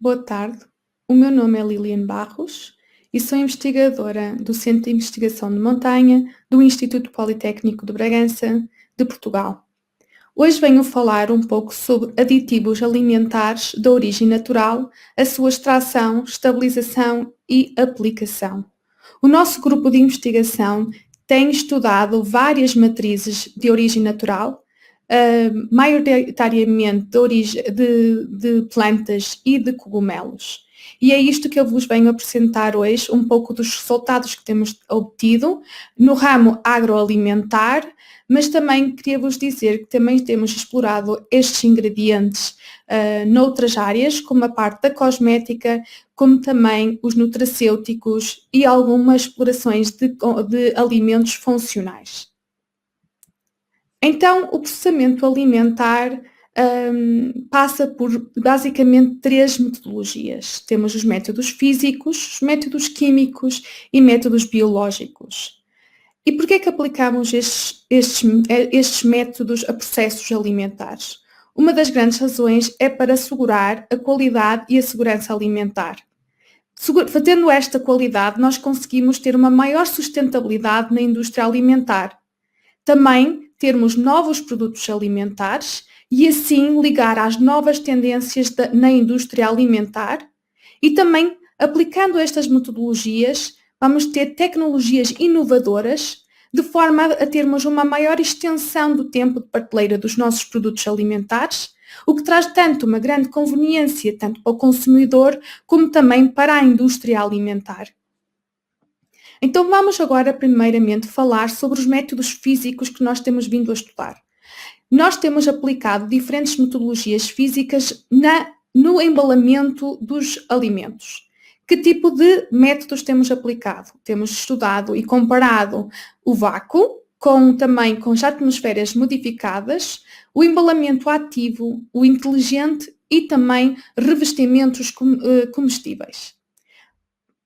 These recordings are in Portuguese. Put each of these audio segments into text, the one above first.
Boa tarde, o meu nome é Liliane Barros e sou investigadora do Centro de Investigação de Montanha do Instituto Politécnico de Bragança, de Portugal. Hoje venho falar um pouco sobre aditivos alimentares de origem natural, a sua extração, estabilização e aplicação. O nosso grupo de investigação tem estudado várias matrizes de origem natural, maioritariamente de plantas e de cogumelos. E é isto que eu vos venho apresentar hoje, um pouco dos resultados que temos obtido no ramo agroalimentar, mas também queria vos dizer que também temos explorado estes ingredientes noutras áreas, como a parte da cosmética, como também os nutracêuticos e algumas explorações de alimentos funcionais. Então, o processamento alimentar passa por basicamente três metodologias. Temos os métodos físicos, os métodos químicos e métodos biológicos. E por que é que aplicamos estes métodos a processos alimentares? Uma das grandes razões é para assegurar a qualidade e a segurança alimentar. Tendo esta qualidade, nós conseguimos ter uma maior sustentabilidade na indústria alimentar. Também termos novos produtos alimentares e assim ligar às novas tendências na indústria alimentar e também aplicando estas metodologias vamos ter tecnologias inovadoras de forma a termos uma maior extensão do tempo de prateleira dos nossos produtos alimentares, o que traz tanto uma grande conveniência tanto para o consumidor como também para a indústria alimentar. Então vamos agora primeiramente falar sobre os métodos físicos que nós temos vindo a estudar. Nós temos aplicado diferentes metodologias físicas no embalamento dos alimentos. Que tipo de métodos temos aplicado? Temos estudado e comparado o vácuo também com as atmosferas modificadas, o embalamento ativo, o inteligente e também revestimentos comestíveis.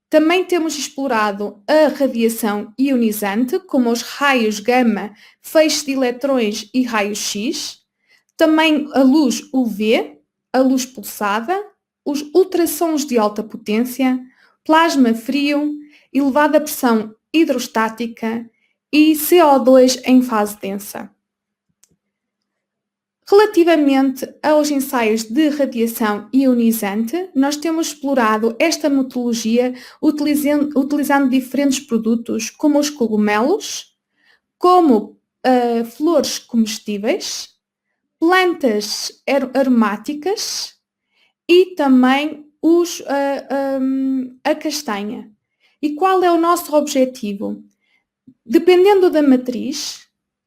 Também temos explorado a radiação ionizante, como os raios gama, feixes de eletrões e raios X, também a luz UV, a luz pulsada, os ultrassons de alta potência, plasma frio, elevada pressão hidrostática e CO2 em fase densa. Relativamente aos ensaios de radiação ionizante, nós temos explorado esta metodologia utilizando diferentes produtos, como os cogumelos, como flores comestíveis, plantas aromáticas e também a castanha. E qual é o nosso objetivo? Dependendo da matriz,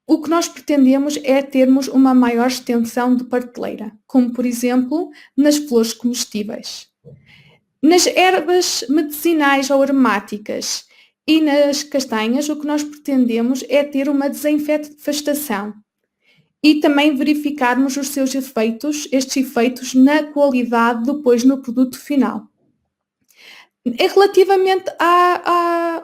o que nós pretendemos é termos uma maior extensão de prateleira, como por exemplo nas flores comestíveis. Nas ervas medicinais ou aromáticas e nas castanhas, o que nós pretendemos é ter uma desinfestação e também verificarmos os seus efeitos, estes efeitos na qualidade depois no produto final. Relativamente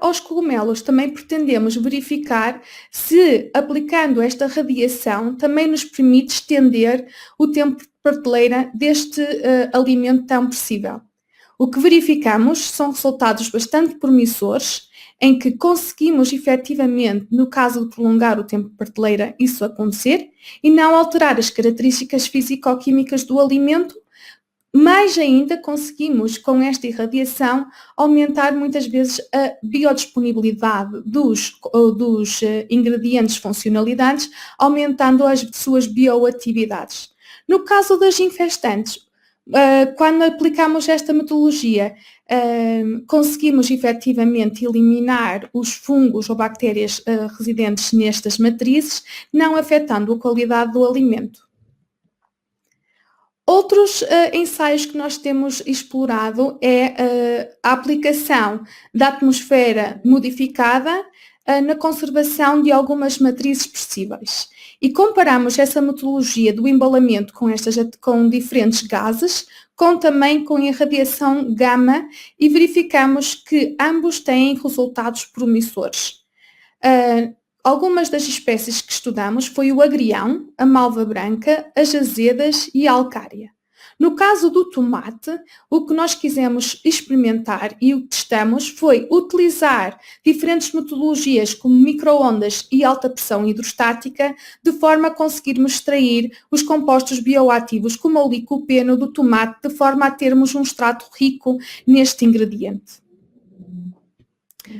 aos cogumelos, também pretendemos verificar se, aplicando esta radiação, também nos permite estender o tempo de prateleira deste alimento tão possível. O que verificamos são resultados bastante promissores, em que conseguimos efetivamente, no caso de prolongar o tempo de prateleira, isso acontecer, e não alterar as características físico-químicas do alimento. Mais ainda conseguimos, com esta irradiação, aumentar muitas vezes a biodisponibilidade dos ingredientes funcionalidades, aumentando as suas bioatividades. No caso das infestantes, quando aplicamos esta metodologia, conseguimos efetivamente eliminar os fungos ou bactérias residentes nestas matrizes, não afetando a qualidade do alimento. Outros ensaios que nós temos explorado é a aplicação da atmosfera modificada na conservação de algumas matrizes expressíveis. E comparamos essa metodologia do embalamento com diferentes gases, também com a radiação gama e verificamos que ambos têm resultados promissores. Algumas das espécies que estudamos foi o agrião, a malva branca, as azedas e a alcária. No caso do tomate, o que nós quisemos experimentar e o que testamos foi utilizar diferentes metodologias como micro-ondas e alta pressão hidrostática, de forma a conseguirmos extrair os compostos bioativos como o licopeno do tomate, de forma a termos um extrato rico neste ingrediente.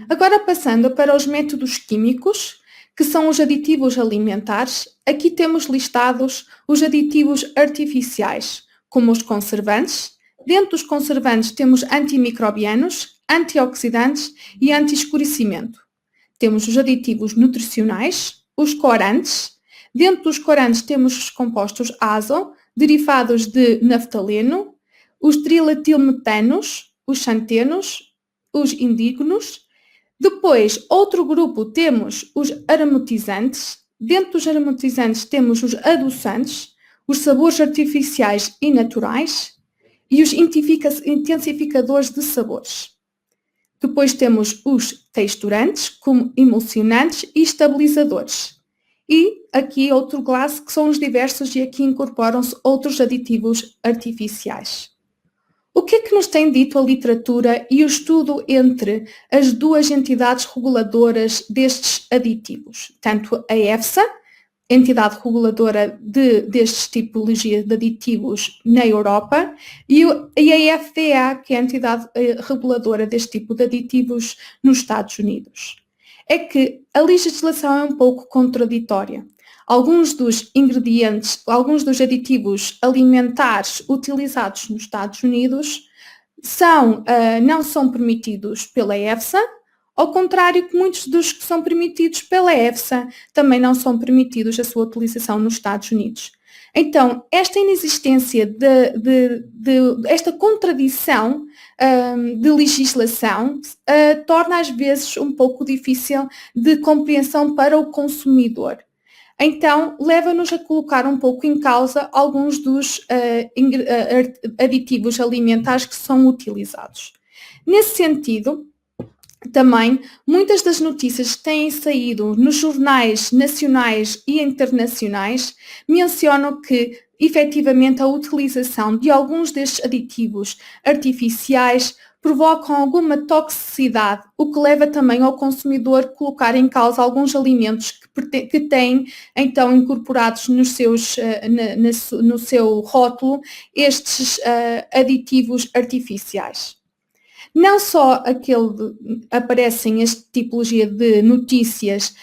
Agora passando para os métodos químicos, que são os aditivos alimentares, aqui temos listados os aditivos artificiais, como os conservantes. Dentro dos conservantes temos antimicrobianos, antioxidantes e anti-escurecimento. Temos os aditivos nutricionais, os corantes. Dentro dos corantes temos os compostos azo, derivados de naftaleno, os triletilmetanos, os xantenos, os indígenos. Depois, outro grupo, temos os aromatizantes. Dentro dos aromatizantes temos os adoçantes, os sabores artificiais e naturais e os intensificadores de sabores. Depois temos os texturantes, como emulsionantes e estabilizadores. E aqui outro classe, que são os diversos, e aqui incorporam-se outros aditivos artificiais. O que é que nos tem dito a literatura e o estudo entre as duas entidades reguladoras destes aditivos? Tanto a EFSA, entidade reguladora destes tipologia de aditivos na Europa, e a FDA, que é a entidade reguladora deste tipo de aditivos nos Estados Unidos. É que a legislação é um pouco contraditória. Alguns dos ingredientes, alguns dos aditivos alimentares utilizados nos Estados Unidos não são permitidos pela EFSA, ao contrário que muitos dos que são permitidos pela EFSA também não são permitidos a sua utilização nos Estados Unidos. Então, esta inexistência esta contradição de legislação torna às vezes um pouco difícil de compreensão para o consumidor. Então, leva-nos a colocar um pouco em causa alguns dos aditivos alimentares que são utilizados. Nesse sentido, também, muitas das notícias que têm saído nos jornais nacionais e internacionais mencionam que, efetivamente, a utilização de alguns destes aditivos artificiais provocam alguma toxicidade, o que leva também ao consumidor a colocar em causa alguns alimentos que têm, então, incorporados no seu rótulo estes aditivos artificiais. Não só aparecem esta tipologia de notícias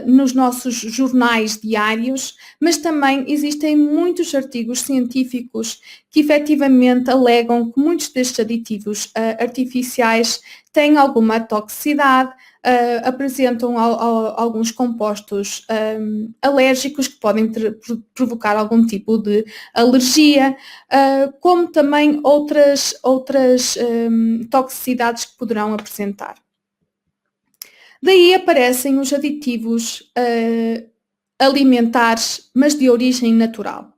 nos nossos jornais diários, mas também existem muitos artigos científicos que efetivamente alegam que muitos destes aditivos artificiais têm alguma toxicidade, apresentam alguns compostos alérgicos que podem provocar algum tipo de alergia, como também outras toxicidades que poderão apresentar. Daí aparecem os aditivos alimentares, mas de origem natural.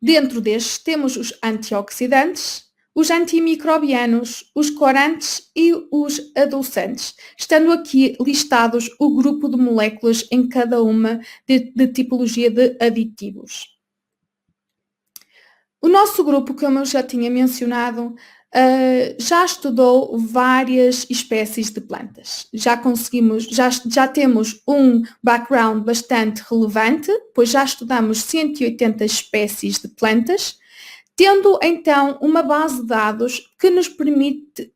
Dentro destes temos os antioxidantes, os antimicrobianos, os corantes e os adoçantes, estando aqui listados o grupo de moléculas em cada uma de tipologia de aditivos. O nosso grupo, como eu já tinha mencionado, já estudou várias espécies de plantas. Já temos um background bastante relevante, pois já estudamos 180 espécies de plantas, tendo então uma base de dados que nos permite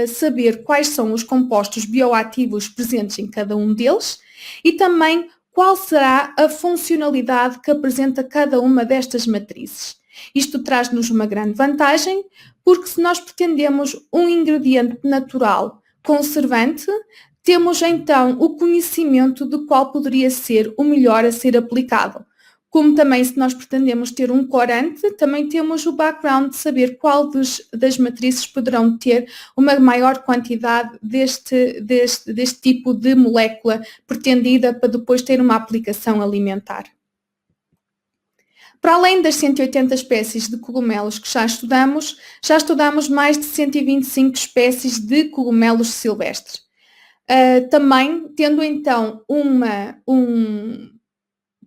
saber quais são os compostos bioativos presentes em cada um deles e também qual será a funcionalidade que apresenta cada uma destas matrizes. Isto traz-nos uma grande vantagem, porque se nós pretendemos um ingrediente natural conservante, temos então o conhecimento de qual poderia ser o melhor a ser aplicado. Como também, se nós pretendemos ter um corante, também temos o background de saber qual das matrizes poderão ter uma maior quantidade deste tipo de molécula pretendida para depois ter uma aplicação alimentar. Para além das 180 espécies de cogumelos que já estudamos mais de 125 espécies de cogumelos silvestres. Também tendo então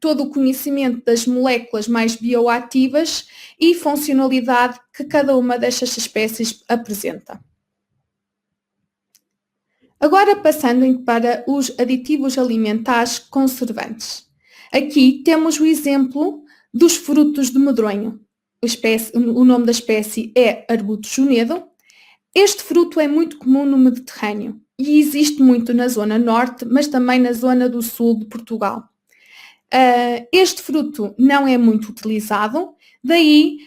todo o conhecimento das moléculas mais bioativas e funcionalidade que cada uma destas espécies apresenta. Agora passando para os aditivos alimentares conservantes. Aqui temos o exemplo dos frutos de medronho. O nome da espécie é Arbutus junedo. Este fruto é muito comum no Mediterrâneo e existe muito na zona norte, mas também na zona do sul de Portugal. Este fruto não é muito utilizado, daí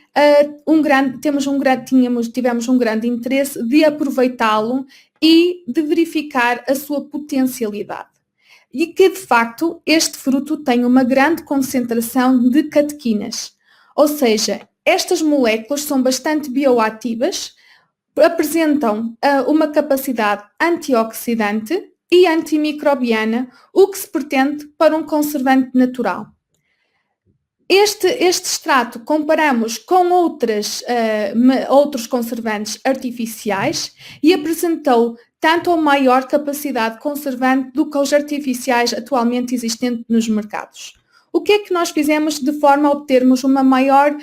tivemos um grande interesse de aproveitá-lo e de verificar a sua potencialidade. E que, de facto, este fruto tem uma grande concentração de catequinas, ou seja, estas moléculas são bastante bioativas, apresentam uma capacidade antioxidante e antimicrobiana, o que se pretende para um conservante natural. Este extrato comparamos com outros conservantes artificiais e apresentou tanto ou maior capacidade conservante do que os artificiais atualmente existentes nos mercados. O que é que nós fizemos de forma a obtermos um maior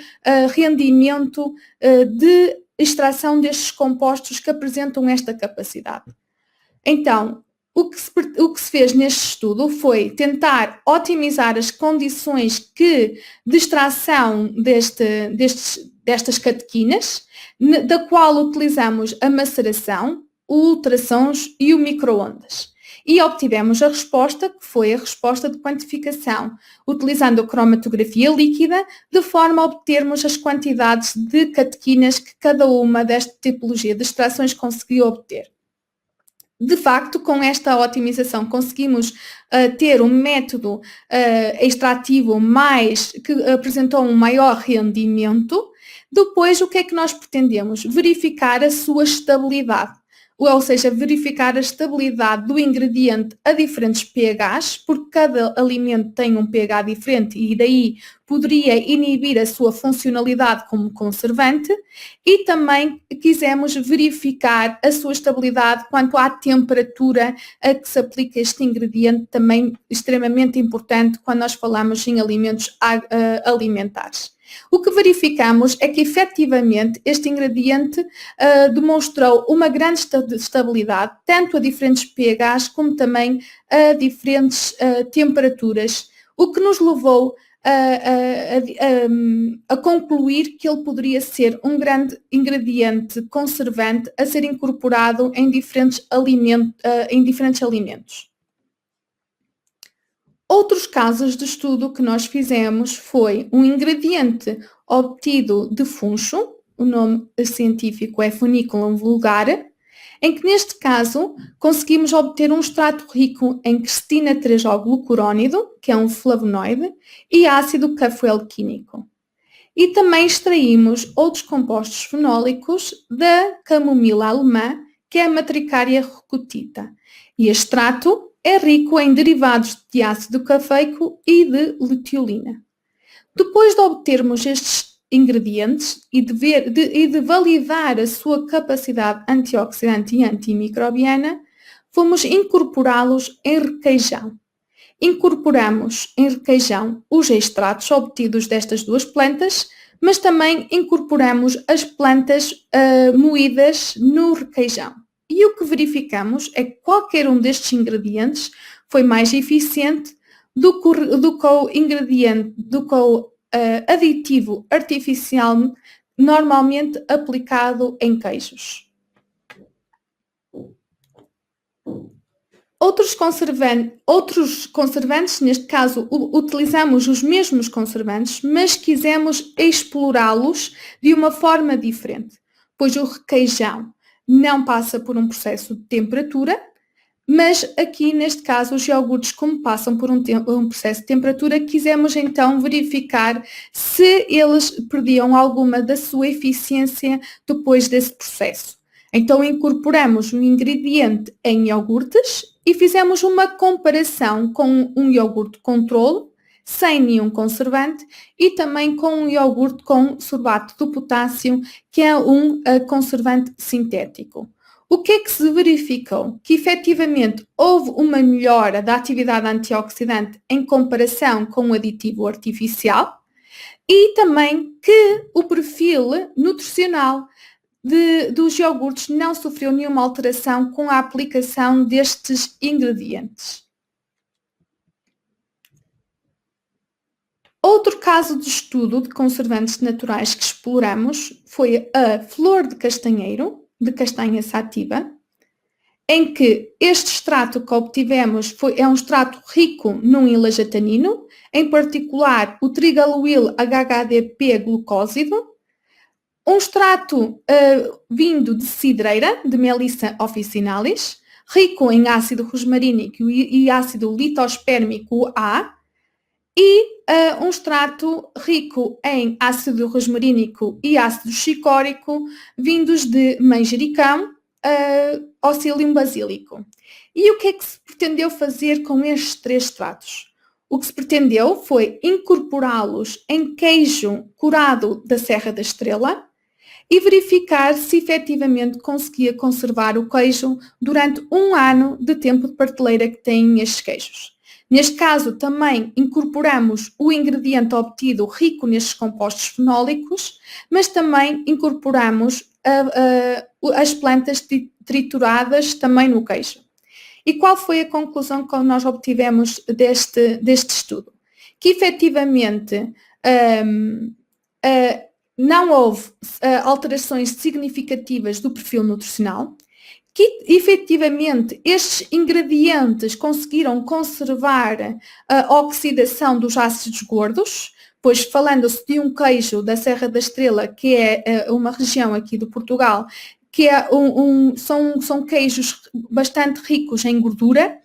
rendimento de extração destes compostos que apresentam esta capacidade? Então, o que se fez neste estudo foi tentar otimizar as condições de extração destas catequinas, da qual utilizamos a maceração, o ultrassons e o micro-ondas. E obtivemos a resposta, que foi a resposta de quantificação, utilizando a cromatografia líquida, de forma a obtermos as quantidades de catequinas que cada uma desta tipologia de extrações conseguiu obter. De facto, com esta otimização conseguimos ter um método extrativo que apresentou um maior rendimento. Depois, o que é que nós pretendemos? Verificar a sua estabilidade, ou seja, verificar a estabilidade do ingrediente a diferentes pHs, porque cada alimento tem um pH diferente e daí poderia inibir a sua funcionalidade como conservante, e também quisemos verificar a sua estabilidade quanto à temperatura a que se aplica este ingrediente, também extremamente importante quando nós falamos em alimentos alimentares. O que verificamos é que, efetivamente, este ingrediente demonstrou uma grande estabilidade, tanto a diferentes pHs como também a diferentes temperaturas, o que nos levou a concluir que ele poderia ser um grande ingrediente conservante a ser incorporado em diferentes alimentos. Outros casos de estudo que nós fizemos foi um ingrediente obtido de funcho, o nome científico é Funiculum vulgare, em que neste caso conseguimos obter um extrato rico em quercetina 3-O-glucurónido, que é um flavonoide, e ácido cafeoalquínico. E também extraímos outros compostos fenólicos da camomila alemã, que é a Matricaria recutita. E este extrato é rico em derivados de ácido cafeico e de luteolina. Depois de obtermos estes ingredientes e de validar a sua capacidade antioxidante e antimicrobiana, fomos incorporá-los em requeijão. Incorporamos em requeijão os extratos obtidos destas duas plantas, mas também incorporamos as plantas moídas no requeijão. E o que verificamos é que qualquer um destes ingredientes foi mais eficiente do que o aditivo artificial normalmente aplicado em queijos. Outros conservantes, neste caso utilizamos os mesmos conservantes, mas quisemos explorá-los de uma forma diferente, pois o requeijão não passa por um processo de temperatura, mas aqui neste caso os iogurtes, como passam por um processo de temperatura, quisemos então verificar se eles perdiam alguma da sua eficiência depois desse processo. Então incorporamos um ingrediente em iogurtes e fizemos uma comparação com um iogurte controle, sem nenhum conservante, e também com um iogurte com sorbato de potássio, que é um conservante sintético. O que é que se verificou? Que efetivamente houve uma melhora da atividade antioxidante em comparação com o aditivo artificial e também que o perfil nutricional dos iogurtes não sofreu nenhuma alteração com a aplicação destes ingredientes. Outro caso de estudo de conservantes naturais que exploramos foi a flor de castanheiro, de castanha sativa, em que este extrato que obtivemos é um extrato rico num ilagetanino, em particular o trigaloil HHDP glucósido, um extrato vindo de cidreira, de Melissa officinalis, rico em ácido rosmarínico e ácido litospérmico A, e um extrato rico em ácido rosmarínico e ácido chicórico, vindos de manjericão, Oxylium basílico. E o que é que se pretendeu fazer com estes 3 extratos? O que se pretendeu foi incorporá-los em queijo curado da Serra da Estrela e verificar se efetivamente conseguia conservar o queijo durante 1 ano de tempo de prateleira que têm estes queijos. Neste caso, também incorporamos o ingrediente obtido rico nestes compostos fenólicos, mas também incorporamos as plantas trituradas também no queijo. E qual foi a conclusão que nós obtivemos deste estudo? Que efetivamente não houve alterações significativas do perfil nutricional, que efetivamente estes ingredientes conseguiram conservar a oxidação dos ácidos gordos, pois falando-se de um queijo da Serra da Estrela, que é uma região aqui de Portugal, que é são queijos bastante ricos em gordura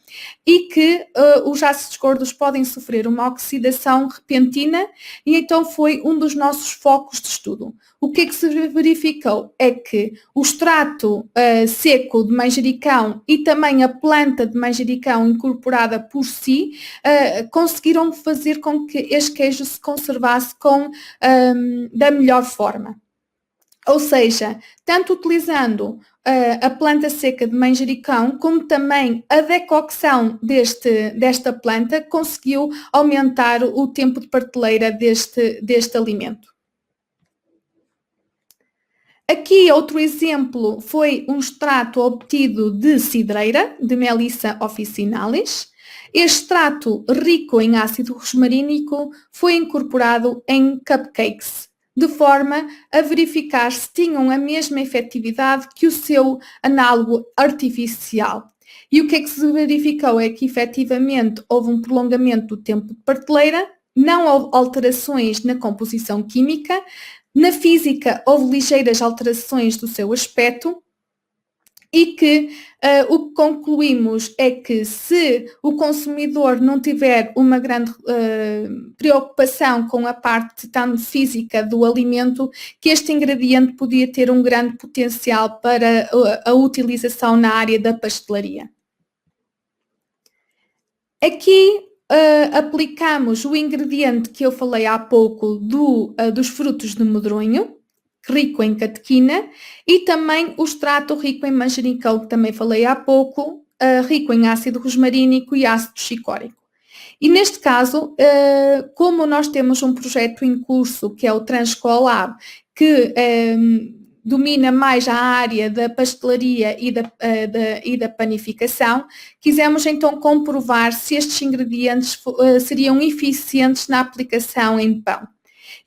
e que os ácidos gordos podem sofrer uma oxidação repentina e então foi um dos nossos focos de estudo. O que é que se verificou? É que o extrato seco de manjericão e também a planta de manjericão incorporada por si conseguiram fazer com que este queijo se conservasse da melhor forma. Ou seja, tanto utilizando a planta seca de manjericão, como também a decocção desta planta, conseguiu aumentar o tempo de prateleira deste alimento. Aqui outro exemplo foi um extrato obtido de cidreira, de Melissa officinalis. Este extrato rico em ácido rosmarínico foi incorporado em cupcakes, de forma a verificar se tinham a mesma efetividade que o seu análogo artificial. E o que é que se verificou é que efetivamente houve um prolongamento do tempo de prateleira, não houve alterações na composição química, na física houve ligeiras alterações do seu aspecto e que o que concluímos é que se o consumidor não tiver uma grande preocupação com a parte tanto física do alimento, que este ingrediente podia ter um grande potencial para a utilização na área da pastelaria. Aqui aplicamos o ingrediente que eu falei há pouco dos frutos de medronho, rico em catequina, e também o extrato rico em manjericão, que também falei há pouco, rico em ácido rosmarínico e ácido chicórico. E neste caso, como nós temos um projeto em curso, que é o Transcolab, que domina mais a área da pastelaria e da panificação, quisemos então comprovar se estes ingredientes seriam eficientes na aplicação em pão.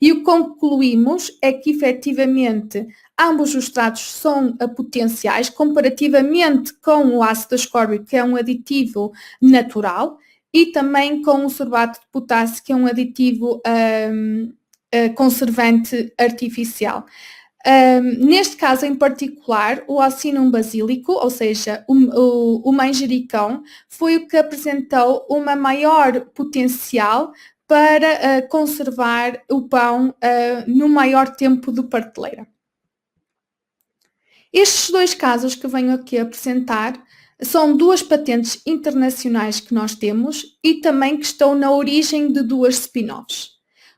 E o que concluímos é que efetivamente ambos os extratos são potenciais comparativamente com o ácido ascórbico, que é um aditivo natural, e também com o sorbato de potássio, que é um aditivo conservante artificial. Neste caso em particular, o Oxylium basílico, ou seja, o manjericão, foi o que apresentou uma maior potencial para conservar o pão no maior tempo de prateleira. Estes 2 casos que venho aqui apresentar são 2 patentes internacionais que nós temos e também que estão na origem de 2 spin-offs.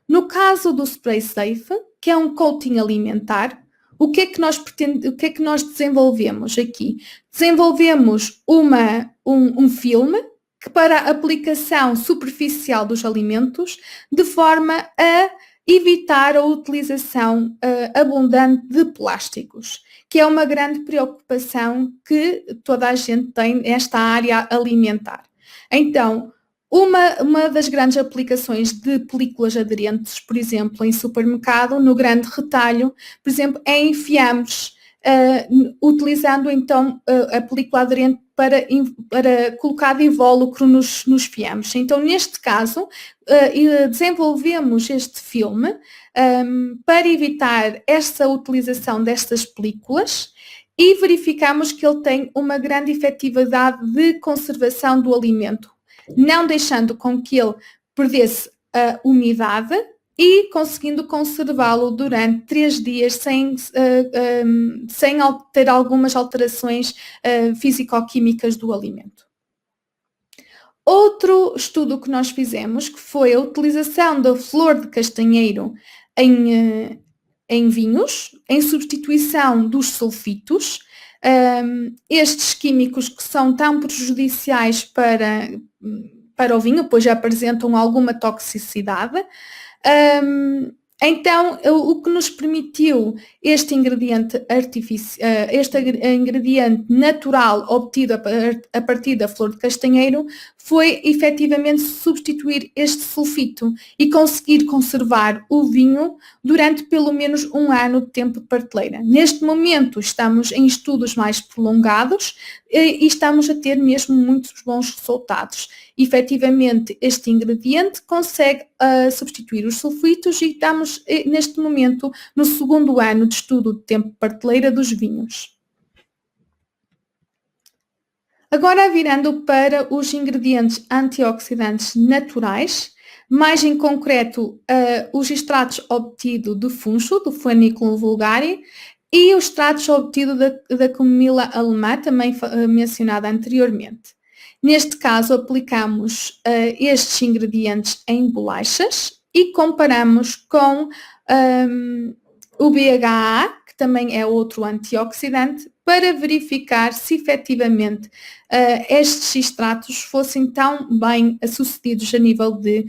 No caso do Spray Safe, que é um coating alimentar, o que é que nós desenvolvemos aqui? Desenvolvemos um filme que para a aplicação superficial dos alimentos, de forma a evitar a utilização abundante de plásticos, que é uma grande preocupação que toda a gente tem nesta área alimentar. Então, uma das grandes aplicações de películas aderentes, por exemplo, em supermercado, no grande retalho, por exemplo, é em fiambres, utilizando então a película aderente para colocar de invólucro nos fiambres. Então, neste caso, desenvolvemos este filme para evitar esta utilização destas películas e verificamos que ele tem uma grande efetividade de conservação do alimento, não deixando com que ele perdesse a umidade e conseguindo conservá-lo durante 3 dias sem ter algumas alterações físico-químicas do alimento. Outro estudo que nós fizemos, que foi a utilização da flor de castanheiro em vinhos, em substituição dos sulfitos, estes químicos que são tão prejudiciais para o vinho, pois já apresentam alguma toxicidade. Então, o que nos permitiu este ingrediente natural obtido a partir da flor de castanheiro foi efetivamente substituir este sulfito e conseguir conservar o vinho durante pelo menos 1 ano de tempo de prateleira. Neste momento estamos em estudos mais prolongados e estamos a ter mesmo muitos bons resultados. Efetivamente, este ingrediente consegue substituir os sulfitos e estamos neste momento no 2º ano de estudo de tempo de prateleira dos vinhos. Agora virando para os ingredientes antioxidantes naturais, mais em concreto os extratos obtidos do funcho, do Phoenicum vulgare, e os extratos obtidos da camomila alemã, também mencionada anteriormente. Neste caso, aplicamos estes ingredientes em bolachas e comparamos com o BHA, que também é outro antioxidante, para verificar se efetivamente estes extratos fossem tão bem sucedidos a nível de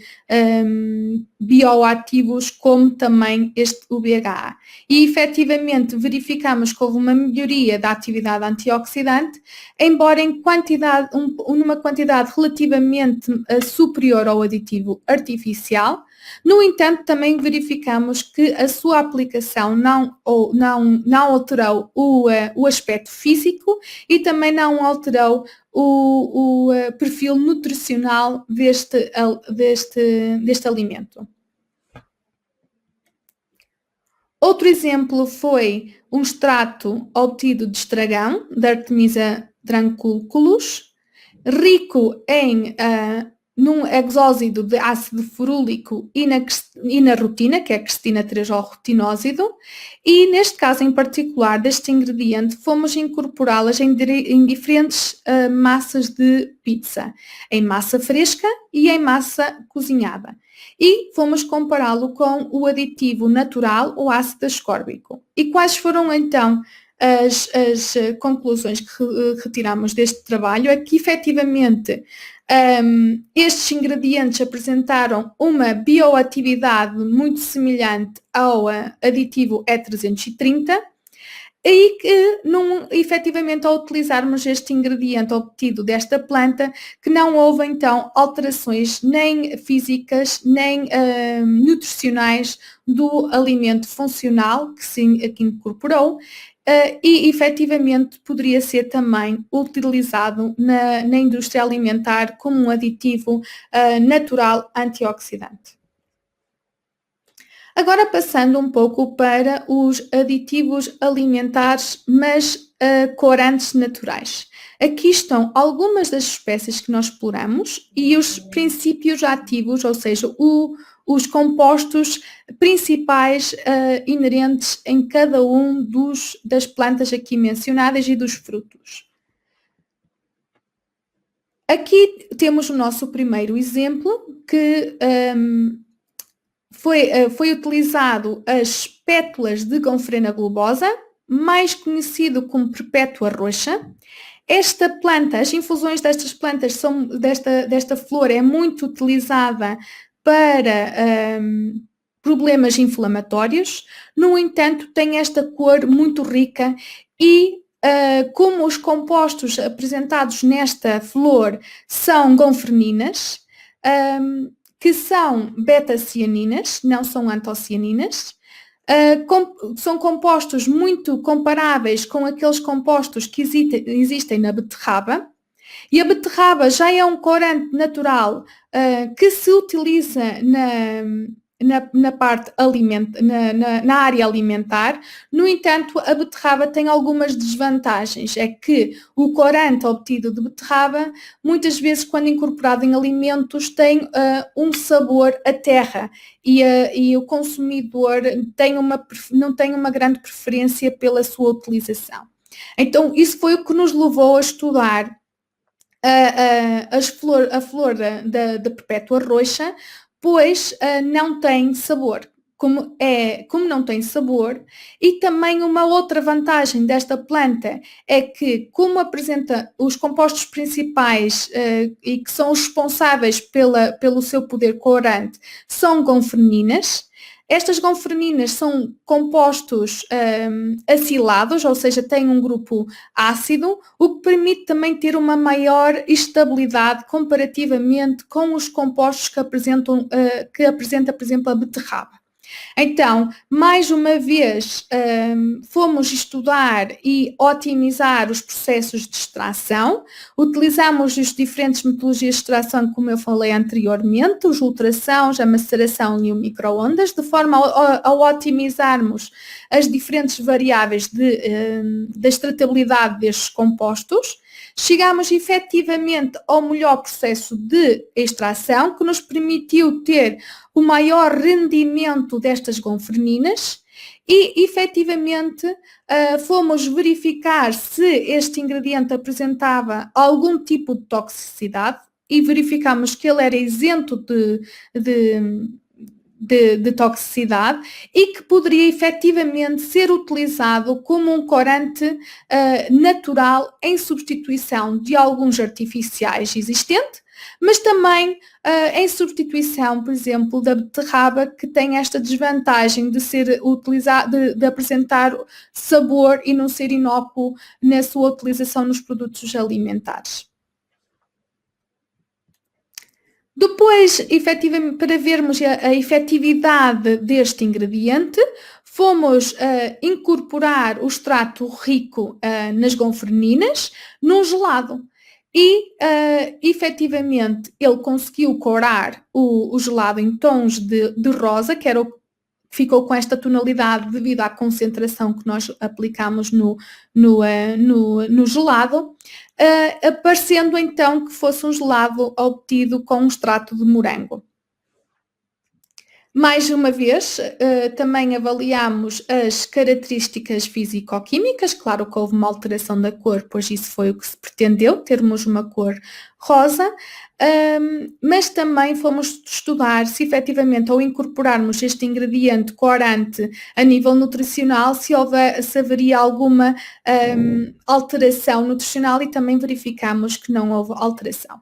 bioativos como também o BHA. E efetivamente verificamos que houve uma melhoria da atividade antioxidante, embora numa quantidade relativamente superior ao aditivo artificial. No entanto, também verificamos que a sua aplicação não alterou o aspecto físico e também não alterou o perfil nutricional deste alimento. Outro exemplo foi um extrato obtido de estragão, da Artemisia tranculculus, rico num exósido de ácido ferúlico e na rutina, que é a crestina 3-O-rutinósido, e neste caso em particular deste ingrediente fomos incorporá-las em diferentes massas de pizza, em massa fresca e em massa cozinhada. E fomos compará-lo com o aditivo natural, o ácido ascórbico. E quais foram então as conclusões que retiramos deste trabalho? É que efetivamente estes ingredientes apresentaram uma bioatividade muito semelhante ao aditivo E330 e que, efetivamente, ao utilizarmos este ingrediente obtido desta planta, que não houve então alterações nem físicas nem nutricionais do alimento funcional que se incorporou. E efetivamente poderia ser também utilizado na indústria alimentar como um aditivo natural antioxidante. Agora passando um pouco para os aditivos alimentares, mas corantes naturais. Aqui estão algumas das espécies que nós exploramos e os princípios ativos, ou seja, os compostos principais inerentes em cada um das plantas aqui mencionadas e dos frutos. Aqui temos o nosso primeiro exemplo, que foi utilizado as pétalas de Gomphrena globosa, mais conhecido como Perpétua roxa. Esta planta, as infusões destas plantas desta flor é muito utilizada para problemas inflamatórios. No entanto, tem esta cor muito rica e como os compostos apresentados nesta flor são gonfreninas, que são beta-cianinas, não são antocianinas, são compostos muito comparáveis com aqueles compostos que existem na beterraba, e a beterraba já é um corante natural que se utiliza na parte na área alimentar. No entanto, a beterraba tem algumas desvantagens. É que o corante obtido de beterraba, muitas vezes, quando incorporado em alimentos, tem um sabor a terra e o consumidor não tem uma grande preferência pela sua utilização. Então, isso foi o que nos levou a estudar a flor da Perpétua roxa, pois não tem sabor. Como não tem sabor, e também uma outra vantagem desta planta é que, como apresenta os compostos principais e que são os responsáveis pelo seu poder corante, são gonfreninas. Estas gonfreninas são compostos acilados, ou seja, têm um grupo ácido, o que permite também ter uma maior estabilidade comparativamente com os compostos que apresenta, por exemplo, a beterraba. Então, mais uma vez, fomos estudar e otimizar os processos de extração. Utilizamos as diferentes metodologias de extração, como eu falei anteriormente, os ultrassons, a maceração e o micro-ondas, de forma a otimizarmos as diferentes variáveis da extratabilidade destes compostos. Chegamos efetivamente ao melhor processo de extração, que nos permitiu ter o maior rendimento destas gonfreninas e, efetivamente, fomos verificar se este ingrediente apresentava algum tipo de toxicidade e verificamos que ele era isento de toxicidade e que poderia efetivamente ser utilizado como um corante natural em substituição de alguns artificiais existentes, mas também em substituição, por exemplo, da beterraba, que tem esta desvantagem de ser utilizado, de apresentar sabor e não ser inócuo na sua utilização nos produtos alimentares. Depois, efetivamente, para vermos a efetividade deste ingrediente, fomos incorporar o extrato rico nas gonfreninas num gelado. E, efetivamente, ele conseguiu corar o gelado em tons de rosa, que era ficou com esta tonalidade devido à concentração que nós aplicamos no gelado, aparecendo então que fosse um gelado obtido com um extrato de morango. Mais uma vez, também avaliámos as características físico-químicas. Claro que houve uma alteração da cor, pois isso foi o que se pretendeu, termos uma cor rosa, mas também fomos estudar se efetivamente, ao incorporarmos este ingrediente corante a nível nutricional, se haveria alguma alteração nutricional, e também verificamos que não houve alteração.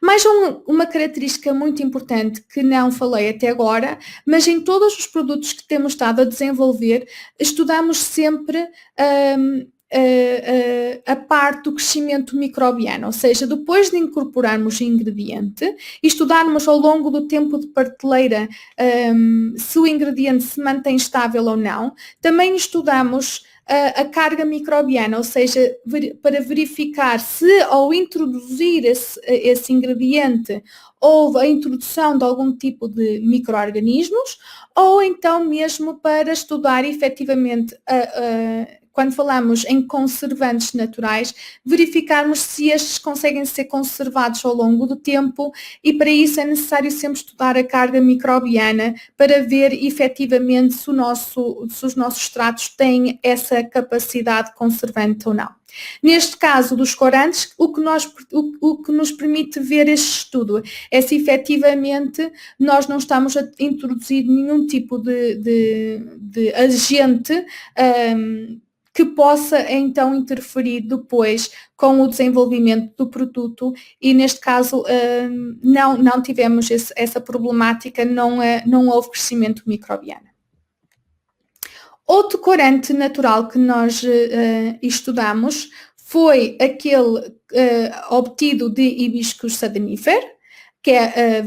Mais uma característica muito importante que não falei até agora, mas em todos os produtos que temos estado a desenvolver, estudamos sempre a parte do crescimento microbiano, ou seja, depois de incorporarmos o ingrediente e estudarmos ao longo do tempo de prateleira se o ingrediente se mantém estável ou não, também estudamos a carga microbiana, ou seja, para verificar se ao introduzir esse ingrediente houve a introdução de algum tipo de micro-organismos, ou então mesmo para estudar efetivamente quando falamos em conservantes naturais, verificarmos se estes conseguem ser conservados ao longo do tempo, e para isso é necessário sempre estudar a carga microbiana para ver efetivamente se os nossos extratos têm essa capacidade conservante ou não. Neste caso dos corantes, o que nos permite ver este estudo é se efetivamente nós não estamos a introduzir nenhum tipo de agente que possa então interferir depois com o desenvolvimento do produto, e neste caso não tivemos essa problemática, não houve crescimento microbiano. Outro corante natural que nós estudamos foi aquele obtido de Hibiscus sadenifer, que é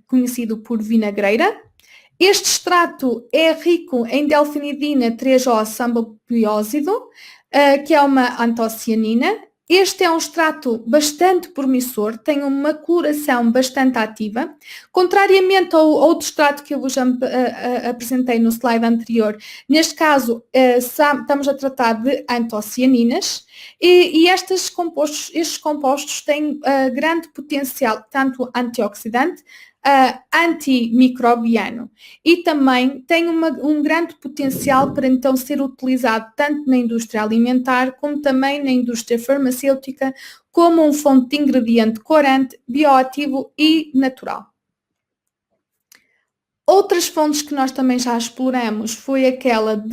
conhecido por vinagreira. Este extrato é rico em delfinidina 3-O-sambopiósido, que é uma antocianina. Este é um extrato bastante promissor, tem uma coloração bastante ativa, contrariamente ao outro extrato que eu vos apresentei no slide anterior. Neste caso, estamos a tratar de antocianinas, e estes compostos têm grande potencial, tanto antioxidante, antimicrobiano, e também tem um grande potencial para então ser utilizado tanto na indústria alimentar como também na indústria farmacêutica como uma fonte de ingrediente corante, bioativo e natural. Outras fontes que nós também já exploramos foi aquela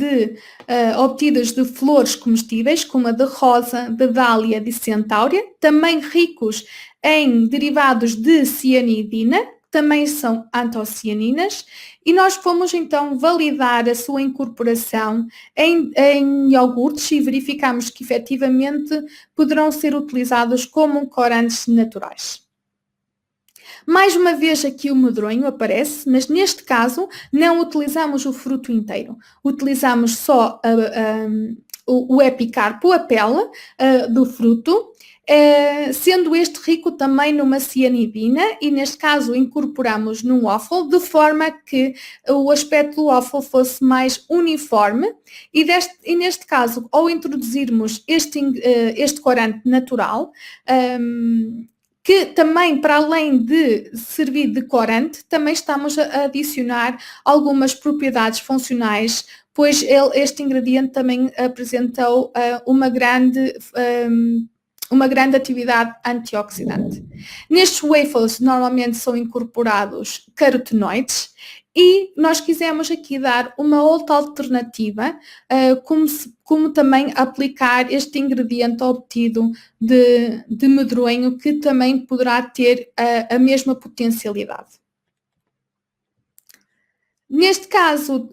obtidas de flores comestíveis, como a de rosa, de dália, de centáurea, também ricos em derivados de cianidina, também são antocianinas, e nós fomos então validar a sua incorporação em iogurtes e verificamos que efetivamente poderão ser utilizados como corantes naturais. Mais uma vez aqui o medronho aparece, mas neste caso não utilizamos o fruto inteiro, utilizamos só o epicarpo, a pele do fruto, sendo este rico também numa cianidina, e neste caso incorporamos num waffle, de forma que o aspecto do waffle fosse mais uniforme, e neste caso, ao introduzirmos este corante natural, que também, para além de servir de corante, também estamos a adicionar algumas propriedades funcionais, pois este ingrediente também apresentou uma grande atividade antioxidante. Nestes waffles normalmente são incorporados carotenoides, e nós quisemos aqui dar uma outra alternativa, como também aplicar este ingrediente obtido de medronho, que também poderá ter a mesma potencialidade. Neste caso,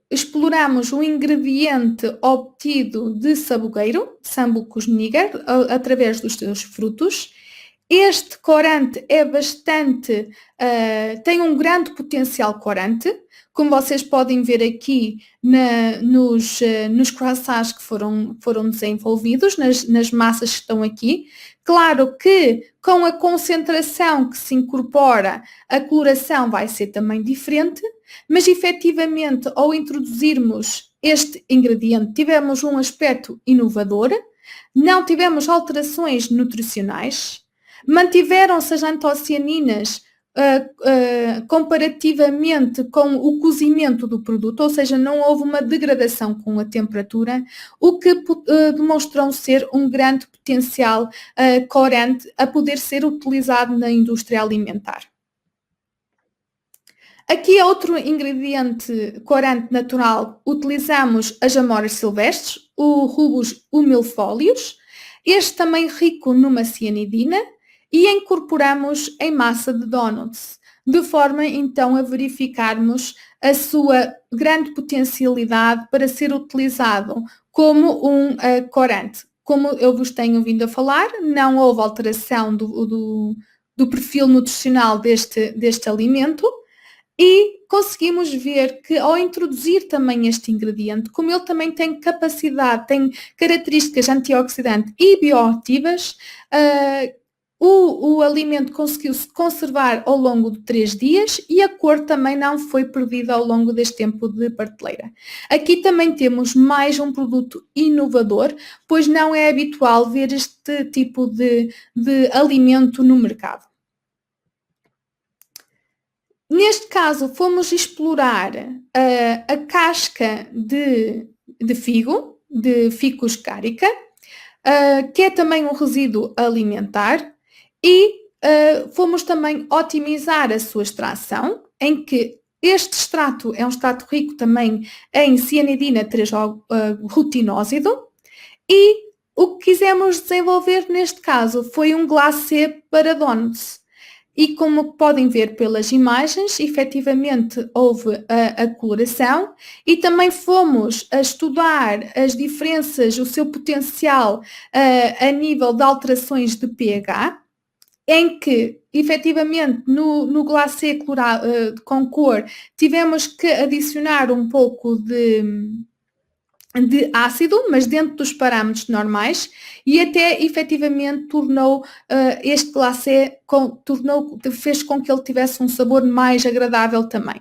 exploramos um ingrediente obtido de sabugueiro, Sambucus niger, através dos seus frutos. Este corante é tem um grande potencial corante, como vocês podem ver aqui nos croissants que foram desenvolvidos, nas massas que estão aqui. Claro que com a concentração que se incorpora, a coloração vai ser também diferente, mas efetivamente ao introduzirmos este ingrediente tivemos um aspecto inovador, não tivemos alterações nutricionais, mantiveram-se as antocianinas comparativamente com o cozimento do produto, ou seja, não houve uma degradação com a temperatura, o que demonstrou ser um grande potencial corante a poder ser utilizado na indústria alimentar. Aqui é outro ingrediente corante natural, utilizamos as amoras silvestres, o Rubus humilfólios, este também rico numa cianidina, e incorporamos em massa de donuts, de forma então a verificarmos a sua grande potencialidade para ser utilizado como um corante. Como eu vos tenho vindo a falar, não houve alteração do perfil nutricional deste alimento, e conseguimos ver que ao introduzir também este ingrediente, como ele também tem capacidade, tem características antioxidantes e bioativas, O alimento conseguiu-se conservar ao longo de 3 dias e a cor também não foi perdida ao longo deste tempo de prateleira. Aqui também temos mais um produto inovador, pois não é habitual ver este tipo de alimento no mercado. Neste caso, fomos explorar a casca de figo, de Ficus carica, que é também um resíduo alimentar, e fomos também otimizar a sua extração, em que este extrato é um extrato rico também em cianidina 3-rutinósido, e o que quisemos desenvolver neste caso foi um glacê para donuts. E como podem ver pelas imagens, efetivamente houve a coloração e também fomos a estudar as diferenças, o seu potencial a nível de alterações de pH, em que efetivamente no glacê com cor tivemos que adicionar um pouco de ácido, mas dentro dos parâmetros normais, e até efetivamente tornou este glacê, fez com que ele tivesse um sabor mais agradável também.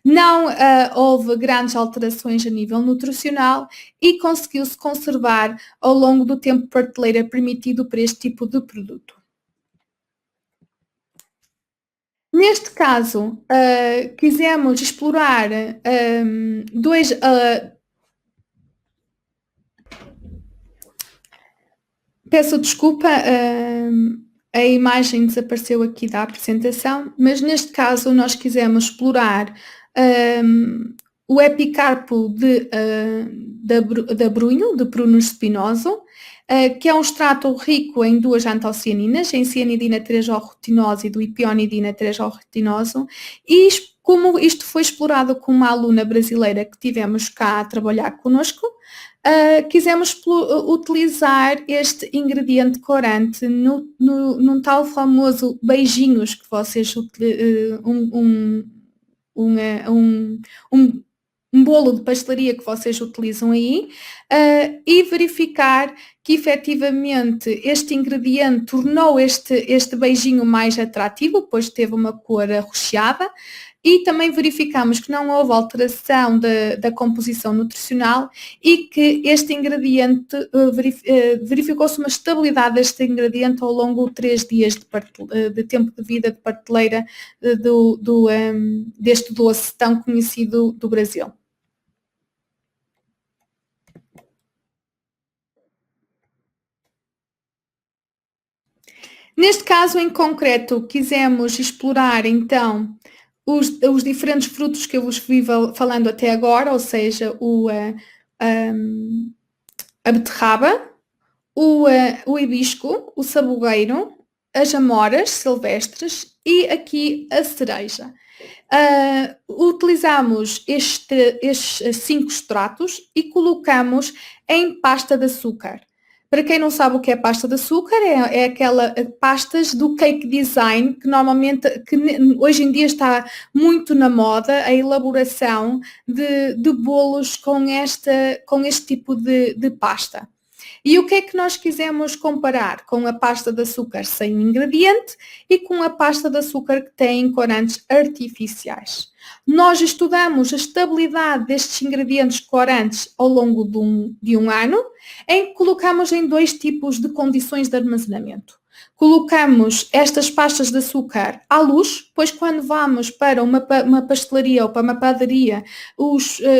Não houve grandes alterações a nível nutricional e conseguiu-se conservar ao longo do tempo de prateleira permitido para este tipo de produto. Neste caso, quisemos explorar dois peço desculpa, a imagem desapareceu aqui da apresentação, mas neste caso nós quisemos explorar o epicarpo da brunho, de Prunus spinoso, que é um extrato rico em duas antocianinas, em cianidina 3-O-retinósido e pionidina 3-O-retinoso, e como isto foi explorado com uma aluna brasileira que tivemos cá a trabalhar connosco, quisemos utilizar este ingrediente corante num tal famoso beijinhos que vocês um, um bolo de pastelaria que vocês utilizam aí, e verificar que efetivamente este ingrediente tornou este beijinho mais atrativo, pois teve uma cor arroxeada, e também verificamos que não houve alteração da composição nutricional e que este ingrediente, verificou-se uma estabilidade deste ingrediente ao longo de 3 dias de tempo de vida de prateleira deste doce tão conhecido do Brasil. Neste caso em concreto, quisemos explorar então os diferentes frutos que eu vos fui falando até agora, ou seja, a beterraba, o hibisco, o sabugueiro, as amoras silvestres e aqui a cereja. Utilizamos estes 5 extratos e colocamos em pasta de açúcar. Para quem não sabe o que é pasta de açúcar, é aquela pastas do cake design que normalmente, que hoje em dia está muito na moda, a elaboração de bolos com este tipo de pasta. E o que é que nós quisemos comparar? Com a pasta de açúcar sem ingrediente e com a pasta de açúcar que tem corantes artificiais. Nós estudamos a estabilidade destes ingredientes corantes ao longo de um ano, em que colocamos em 2 tipos de condições de armazenamento. Colocamos estas pastas de açúcar à luz, pois quando vamos para uma pastelaria ou para uma padaria,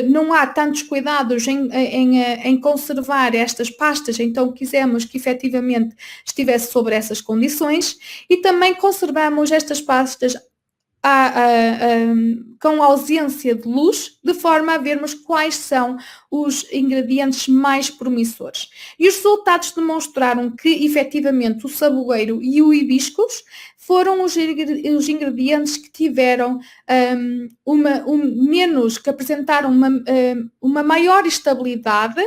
não há tantos cuidados em conservar estas pastas, então quisemos que efetivamente estivesse sobre essas condições, e também conservamos estas pastas com ausência de luz, de forma a vermos quais são os ingredientes mais promissores. E os resultados demonstraram que, efetivamente, o sabugueiro e o hibiscus foram os ingredientes que tiveram que apresentaram uma maior estabilidade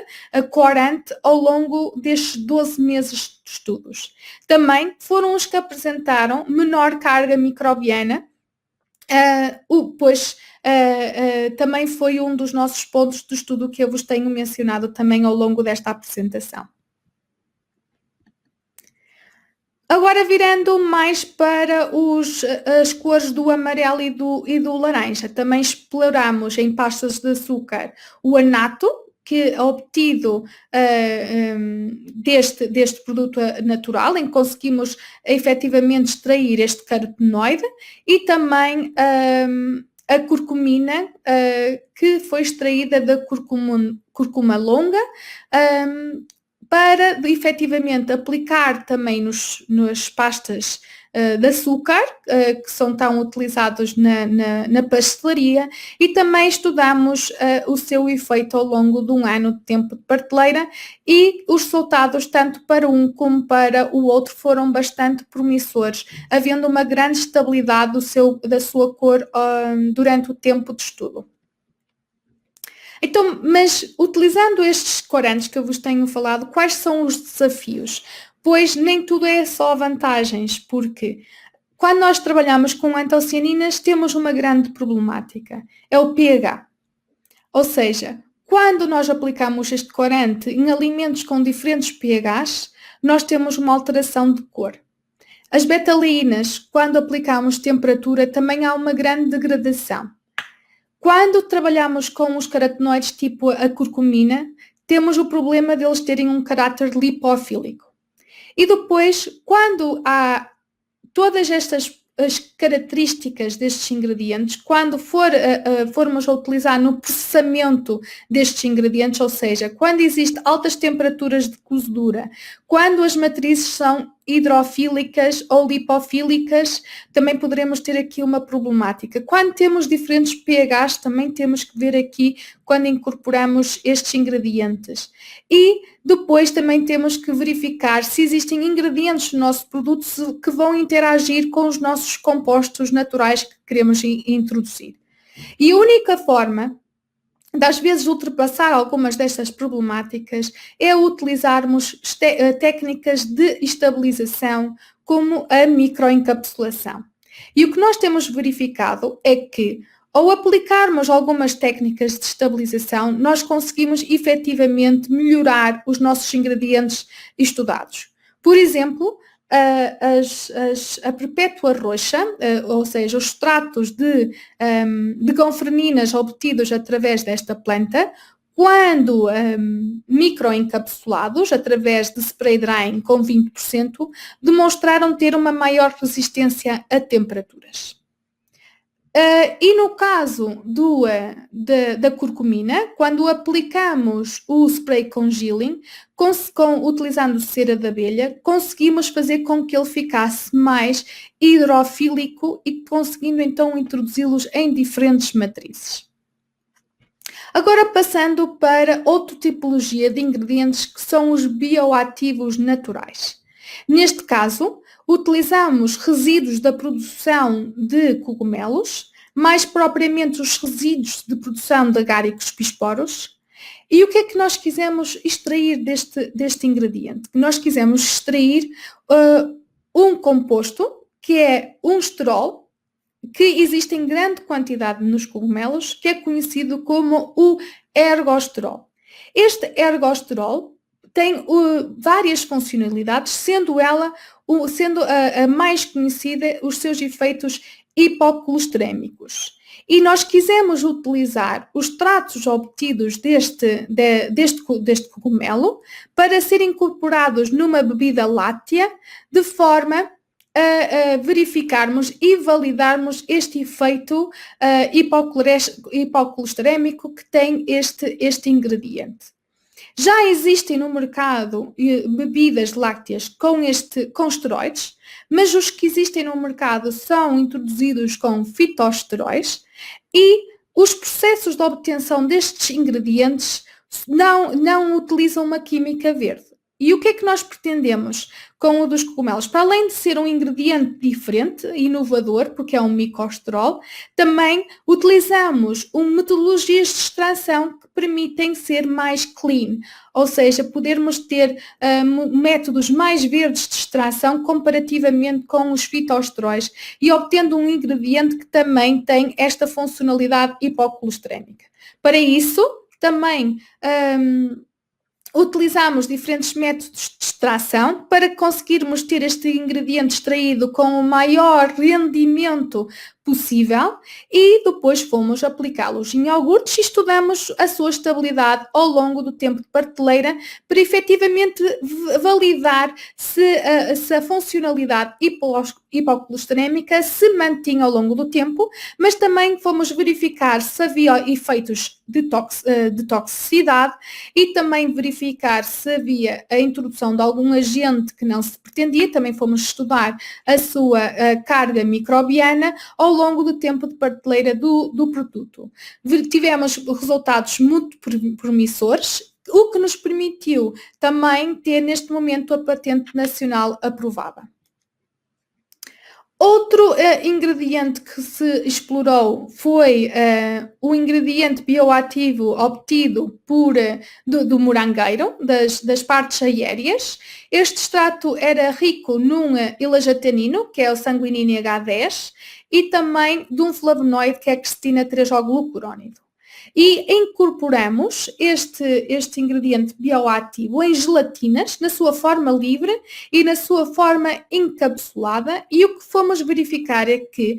corante ao longo destes 12 meses de estudos. Também foram os que apresentaram menor carga microbiana, pois também foi um dos nossos pontos de estudo que eu vos tenho mencionado também ao longo desta apresentação. Agora virando mais para as cores do amarelo e do laranja, também exploramos em pastas de açúcar o anato, que é obtido deste produto natural, em que conseguimos efetivamente extrair este carotenoide, e também a curcumina, que foi extraída da curcuma longa, para efetivamente aplicar também nas pastas de açúcar, que são tão utilizados na pastelaria, e também estudamos o seu efeito ao longo de um ano de tempo de prateleira, e os resultados, tanto para um como para o outro, foram bastante promissores, havendo uma grande estabilidade da sua cor durante o tempo de estudo. Então, mas utilizando estes corantes que eu vos tenho falado, quais são os desafios? Pois nem tudo é só vantagens, porque quando nós trabalhamos com antocianinas temos uma grande problemática, é o pH. Ou seja, quando nós aplicamos este corante em alimentos com diferentes pHs, nós temos uma alteração de cor. As betalaínas, quando aplicamos temperatura, também há uma grande degradação. Quando trabalhamos com os carotenoides tipo a curcumina, temos o problema deles terem um caráter lipofílico. E depois, quando há todas estas as características destes ingredientes, quando formos a utilizar no processamento destes ingredientes, ou seja, quando existem altas temperaturas de cozedura, quando as matrizes são hidrofílicas ou lipofílicas, também poderemos ter aqui uma problemática. Quando temos diferentes pHs, também temos que ver aqui quando incorporamos estes ingredientes. E depois também temos que verificar se existem ingredientes no nosso produto que vão interagir com os nossos compostos naturais que queremos introduzir. E a única forma de às vezes ultrapassar algumas destas problemáticas é utilizarmos técnicas de estabilização como a microencapsulação. E o que nós temos verificado é que, ao aplicarmos algumas técnicas de estabilização, nós conseguimos efetivamente melhorar os nossos ingredientes estudados. Por exemplo, a perpétua roxa, ou seja, os extratos de gonfreninas obtidos através desta planta, quando microencapsulados através de spray drying com 20%, demonstraram ter uma maior resistência a temperaturas. E no caso da curcumina, quando aplicamos o spray congealing, utilizando cera de abelha, conseguimos fazer com que ele ficasse mais hidrofílico e conseguindo então introduzi-los em diferentes matrizes. Agora passando para outra tipologia de ingredientes que são os bioativos naturais. Neste caso, utilizamos resíduos da produção de cogumelos, mais propriamente os resíduos de produção de agáricos pisporos. E o que é que nós quisemos extrair deste ingrediente? Nós quisemos extrair um composto que é um esterol, que existe em grande quantidade nos cogumelos, que é conhecido como o ergosterol. Este ergosterol tem várias funcionalidades, sendo a mais conhecida os seus efeitos hipocolesterémicos. E nós quisemos utilizar os extratos obtidos deste cogumelo para serem incorporados numa bebida láctea, de forma a verificarmos e validarmos este efeito hipocolesterémico que tem este ingrediente. Já existem no mercado bebidas lácteas com esteroides, mas os que existem no mercado são introduzidos com fitoesteróis, e os processos de obtenção destes ingredientes não utilizam uma química verde. E o que é que nós pretendemos com o dos cogumelos? Para além de ser um ingrediente diferente, inovador, porque é um micosterol, também utilizamos metodologias de extração que permitem ser mais clean, ou seja, podermos ter métodos mais verdes de extração comparativamente com os fitoesteróis, e obtendo um ingrediente que também tem esta funcionalidade hipocolesterémica. Para isso, também Utilizamos diferentes métodos de extração para conseguirmos ter este ingrediente extraído com o maior rendimento possível e depois fomos aplicá-los em iogurtes e estudamos a sua estabilidade ao longo do tempo de prateleira para efetivamente validar se a funcionalidade hipocolesterémica se mantinha ao longo do tempo, mas também fomos verificar se havia efeitos de toxicidade e também verificar se havia a introdução de algum agente que não se pretendia. Também fomos estudar a sua carga microbiana ao longo do tempo de prateleira do produto. Tivemos resultados muito promissores, o que nos permitiu também ter neste momento a patente nacional aprovada. Outro ingrediente que se explorou foi o ingrediente bioativo obtido do morangueiro, das partes aéreas. Este extrato era rico num ilajatanino, que é o sanguinine H10, e também de um flavonoide, que é a quercetina 3-glucurónido. E incorporamos este ingrediente bioativo em gelatinas, na sua forma livre e na sua forma encapsulada, e o que fomos verificar é que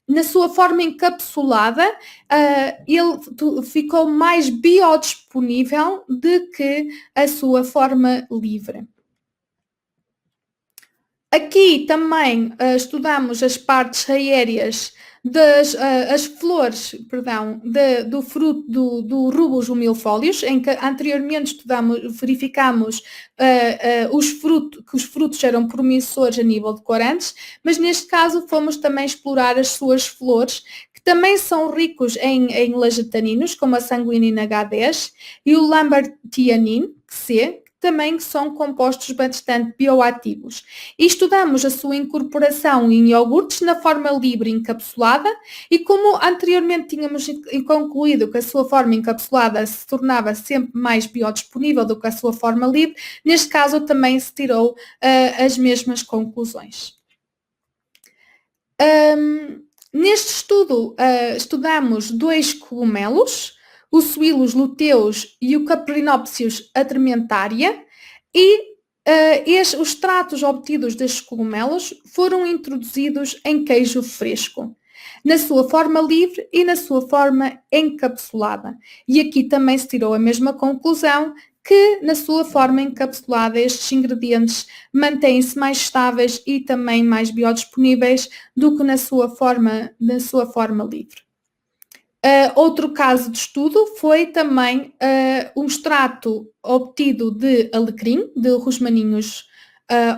na sua forma encapsulada ele ficou mais biodisponível do que a sua forma livre. Aqui também estudamos as partes aéreas as flores, perdão, do fruto do rubus humilfólios, em que anteriormente verificámos que os frutos eram promissores a nível de corantes, mas neste caso fomos também explorar as suas flores, que também são ricos em lajetaninos, como a sanguinina H10 e o lambertianine C, também são compostos bastante bioativos. E estudamos a sua incorporação em iogurtes na forma livre encapsulada e como anteriormente tínhamos concluído que a sua forma encapsulada se tornava sempre mais biodisponível do que a sua forma livre, neste caso também se tirou as mesmas conclusões. Neste estudo estudamos 2 cogumelos, o Suillus luteus e o Caprinopsis atrementaria, e os extratos obtidos destes cogumelos foram introduzidos em queijo fresco, na sua forma livre e na sua forma encapsulada. E aqui também se tirou a mesma conclusão, que na sua forma encapsulada estes ingredientes mantêm-se mais estáveis e também mais biodisponíveis do que na sua forma livre. Outro caso de estudo foi também um extrato obtido de alecrim, de Rosmaninus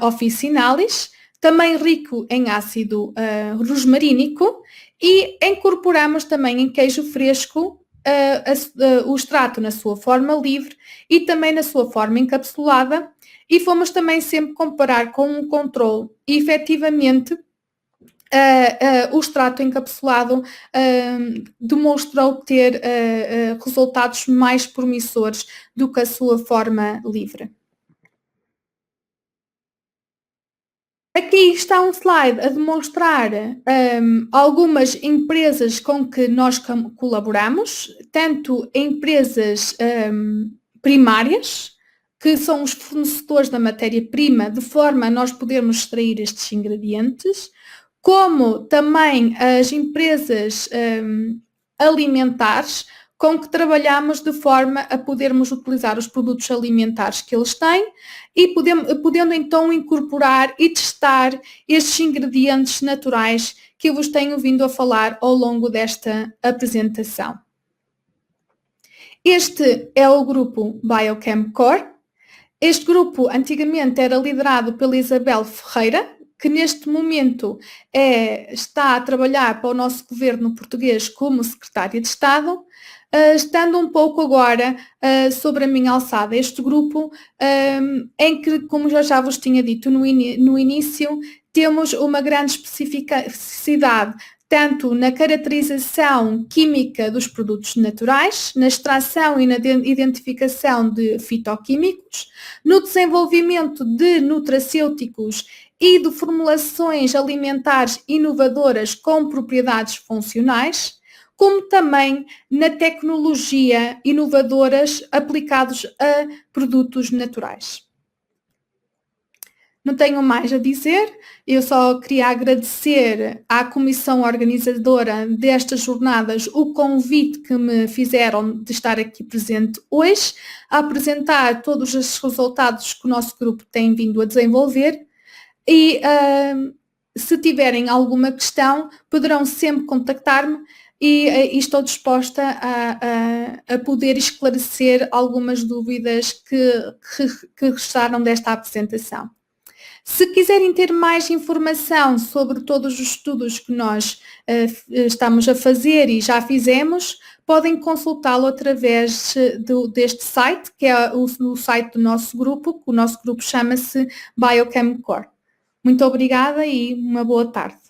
officinalis, também rico em ácido rosmarínico, e incorporamos também em queijo fresco o extrato na sua forma livre e também na sua forma encapsulada, e fomos também sempre comparar com um controle, e efetivamente o extrato encapsulado demonstrou ter resultados mais promissores do que a sua forma livre. Aqui está um slide a demonstrar algumas empresas com que nós colaboramos, tanto empresas primárias, que são os fornecedores da matéria-prima, de forma a nós podermos extrair estes ingredientes, como também as empresas alimentares, com que trabalhamos de forma a podermos utilizar os produtos alimentares que eles têm e podendo então incorporar e testar estes ingredientes naturais que eu vos tenho vindo a falar ao longo desta apresentação. Este é o grupo Biochemcore. Este grupo antigamente era liderado pela Isabel Ferreira, que neste momento está a trabalhar para o nosso governo português como secretária de Estado, estando um pouco agora sobre a minha alçada. Este grupo, em que, como já vos tinha dito no início, temos uma grande especificidade tanto na caracterização química dos produtos naturais, na extração e na identificação de fitoquímicos, no desenvolvimento de nutracêuticos e de formulações alimentares inovadoras com propriedades funcionais, como também na tecnologia inovadoras aplicados a produtos naturais. Não tenho mais a dizer, eu só queria agradecer à comissão organizadora destas jornadas o convite que me fizeram de estar aqui presente hoje, a apresentar todos os resultados que o nosso grupo tem vindo a desenvolver e se tiverem alguma questão poderão sempre contactar-me e estou disposta a poder esclarecer algumas dúvidas que restaram desta apresentação. Se quiserem ter mais informação sobre todos os estudos que nós estamos a fazer e já fizemos, podem consultá-lo através deste site, que é o site do nosso grupo, que o nosso grupo chama-se Biochem Core. Muito obrigada e uma boa tarde.